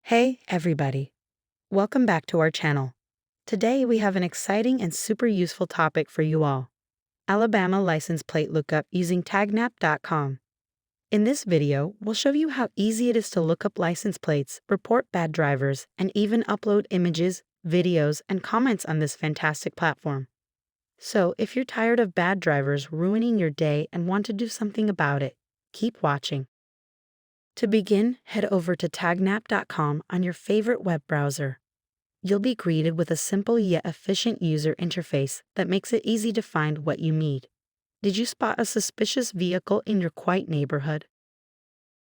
Hey, everybody. Welcome back to our channel. Today we have an exciting and super useful topic for you all. Alabama license plate lookup using tagnap.com. In this video, we'll show you how easy it is to look up license plates, report bad drivers, and even upload images, videos, and comments on this fantastic platform. So, if you're tired of bad drivers ruining your day and want to do something about it, keep watching. To begin, head over to tagnap.com on your favorite web browser. You'll be greeted with a simple yet efficient user interface that makes it easy to find what you need. Did you spot a suspicious vehicle in your quiet neighborhood?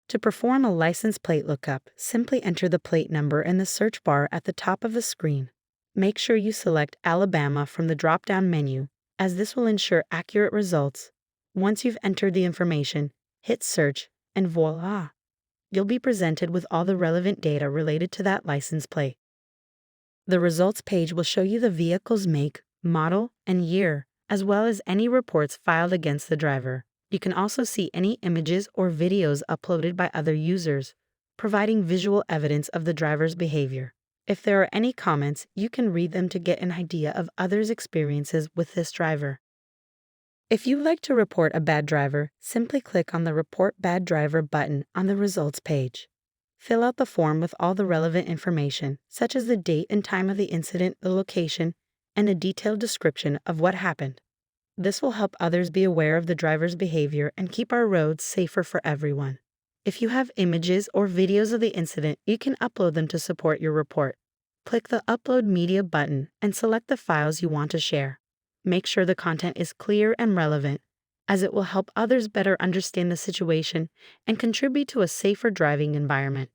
To perform a license plate lookup, simply enter the plate number in the search bar at the top of the screen. Make sure you select Alabama from the drop-down menu, as this will ensure accurate results. Once you've entered the information, hit search, and voila! You'll be presented with all the relevant data related to that license plate. The results page will show you the vehicle's make, model, and year, as well as any reports filed against the driver. You can also see any images or videos uploaded by other users, providing visual evidence of the driver's behavior. If there are any comments, you can read them to get an idea of others' experiences with this driver. If you'd like to report a bad driver, simply click on the Report Bad Driver button on the results page. Fill out the form with all the relevant information, such as the date and time of the incident, the location, and a detailed description of what happened. This will help others be aware of the driver's behavior and keep our roads safer for everyone. If you have images or videos of the incident, you can upload them to support your report. Click the Upload Media button and select the files you want to share. Make sure the content is clear and relevant, as it will help others better understand the situation and contribute to a safer driving environment.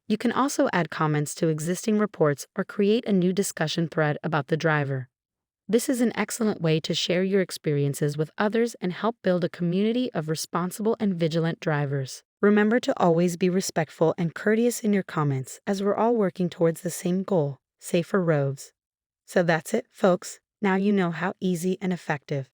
You can also add comments to existing reports or create a new discussion thread about the driver. This is an excellent way to share your experiences with others and help build a community of responsible and vigilant drivers. Remember to always be respectful and courteous in your comments, as we're all working towards the same goal: safer roads. So that's it, folks. Now you know how easy and effective